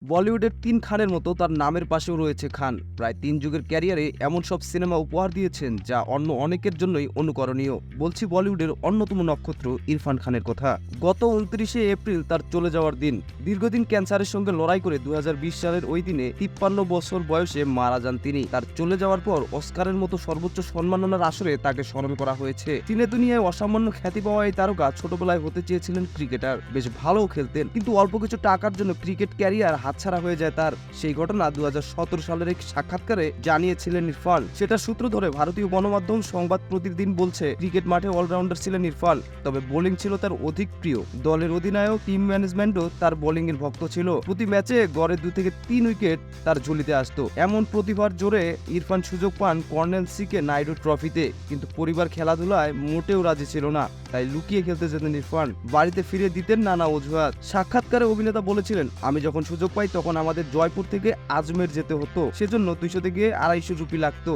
বলিউডের ৩ খানের মতো তার নামের পাশেও রয়েছে খান। প্রায় ৩ যুগের ক্যারিয়ারে এমন সব সিনেমা উপহার দিয়েছেন যা অন্য অনেকের জন্যই অনুকরণীয়। বলছি বলিউডের অন্যতম নক্ষত্র ইরফান খানের কথা। গত ২৯শে এপ্রিল তার চলে যাওয়ার দিন। দীর্ঘদিন ক্যান্সারের সঙ্গে লড়াই করে ২০২০ সালের ওই দিনে ৫৩ বছর বয়সে মারা যান তিনি। তার চলে যাওয়ার পর অস্কারের মতো সর্বোচ্চ সম্মাননার আসরে তাকে স্মরণ করা হয়েছে। সিনে দুনিয়ায় অসামান্য খ্যাতি পাওয়া এই তারকা ছোটবেলায় হতে চেয়েছিলেন ক্রিকেটার। বেশ ভালোও খেলতেন, কিন্তু অল্প কিছু টাকার জন্য ক্রিকেট ক্যারিয়ার হাতছাড়া হয়ে যায় তার। সেই ঘটনা ২০১৭ সালের এক সাক্ষাৎকারে জানিয়েছিলেন ইরফান। সেটা সূত্র ধরে ভারতীয় গণমাধ্যম সংবাদ প্রতিদিন বলছে, ক্রিকেট মাঠে অলরাউন্ডার ছিলেন ইরফান, তবে বোলিং ছিল তার অধিক প্রিয়। দলের অধিনায়ক, টিম ম্যানেজমেন্টও তার বোলিং এর ভক্ত ছিল। প্রতি ম্যাচে গড়ে ২ থেকে ৩ উইকেট তার ঝুলিতে আসতো। এমন প্রতিভার জোরে ইরফান সুযোগ পান কর্নেল সিকে নাইডু ট্রফিতে, কিন্তু পরিবার খেলাধুলায় মোটেও রাজি ছিল না, তাই লুকিয়ে খেলতে যেতেন ইরফান। বাড়িতে ফিরে দিতেন নানা অজুহাত। সাক্ষাৎকারে অভিনেতা বলেছিলেন, আমি যখন সুযোগ পাই তখন আমাদের জয়পুর থেকে আজমের যেতে হতো, সেজন্য ২০০ থেকে ২৫০ রুপি লাগতো।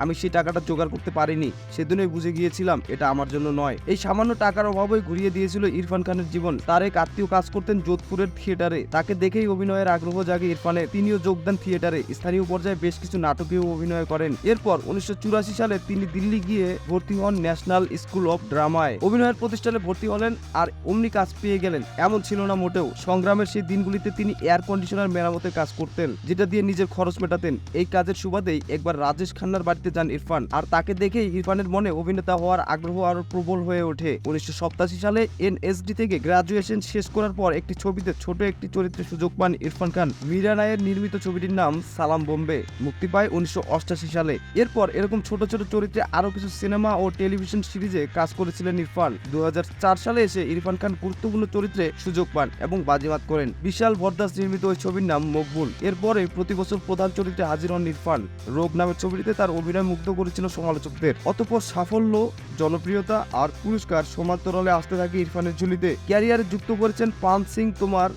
আমি সেই টাকাটা জোগাড় করতে পারিনি। সেদিনই বুঝে গিয়েছিলাম এটা আমার জন্য নয়। এই সামান্য টাকার অভাবই ঘুরিয়ে দিয়েছিল ইরফান খানের জীবন। তার এক আত্মীয় কাজ করতেন যোধপুরের থিয়েটারে। তাকে দেখেই অভিনয়ের আগ্রহ জাগে ইরফানের। তিনিও যোগ দেন থিয়েটারে। স্থানীয় পর্যায়ে বেশ কিছু নাটকেও অভিনয় করেন। এরপর ১৯৮৪ সালে তিনি দিল্লি গিয়ে ভর্তি হন ন্যাশনাল স্কুল অফ ড্রামায়। অভিনয়ের প্রতিষ্ঠানে ভর্তি হলেন আর অমনি কাজ পেয়ে গেলেন, এমন ছিল না মোটেও। সংগ্রামের সেই দিনগুলিতে তিনি এয়ার কন্ডিশনার মেরামতের কাজ করতেন, যেটা দিয়ে নিজের খরচ মেটাতেন। এই কাজের সুবাদেই একবার রাজেশ খান্নার বাড়িতে যান ইরফান, আর তাকে দেখেই ইরফানের মনে অভিনেতা হওয়ার আগ্রহ আরো প্রবল হয়ে ওঠে। ১৯৮৭ সালে এনএসডি থেকে গ্রাজুয়েশন শেষ করার পর একটি ছবিতে ছোট একটি চরিত্রে সুযোগ পান ইরফান খান। মীরা নায়ের নির্মিত ছবিটির নাম সালাম বোম্বে, মুক্তি পায় ১৯৮৮ সালে। এরপর এরকম ছোট ছোট চরিত্রে আরো কিছু সিনেমা ও টেলিভিশন সিরিজে কাজ করেছিলেন ইরফান। ২০০৪ সালে এসে ইরফান খান গুরুত্বপূর্ণ চরিত্রে সুযোগ পান এবং বাজিমাত করেন। বিশাল ভরদাস নির্মিত ওই ছবির নাম মকবুল। এরপরে প্রতি বছর প্রধান চরিত্রে হাজির হন ইরফান। রোগ নামের ছবিটিতে তার অভিনয় মুগ্ধ করেছিল সমালোচকদের। অতঃপর সাফল্য, জনপ্রিয়তা আর পুরস্কার সমান্তরালে আসতে থাকে ইরফানের ঝুলিতে। ক্যারিয়ারে যুক্ত করেছেন পান সিং তোমার,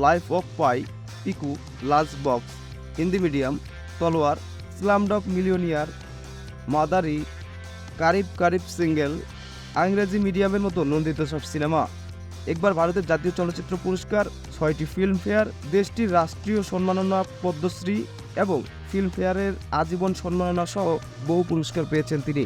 life of pi, Piku, lunch box, Hindi medium, তলোয়ার, স্লামডগ মিলিয়নিয়ার, মাদারি, কারিব কারিব সিঙ্গেল, ইংরেজি মিডিয়ামের মতো নন্দিত সব সিনেমা। একবার ভারতের জাতীয় চলচ্চিত্র পুরস্কার, ৬টি ফিল্মফেয়ার, দেশটির রাষ্ট্রীয় সম্মাননা পদ্মশ্রী এবং ফিল্মফেয়ারের আজীবন সম্মাননা সহ বহু পুরস্কার পেয়েছেন তিনি।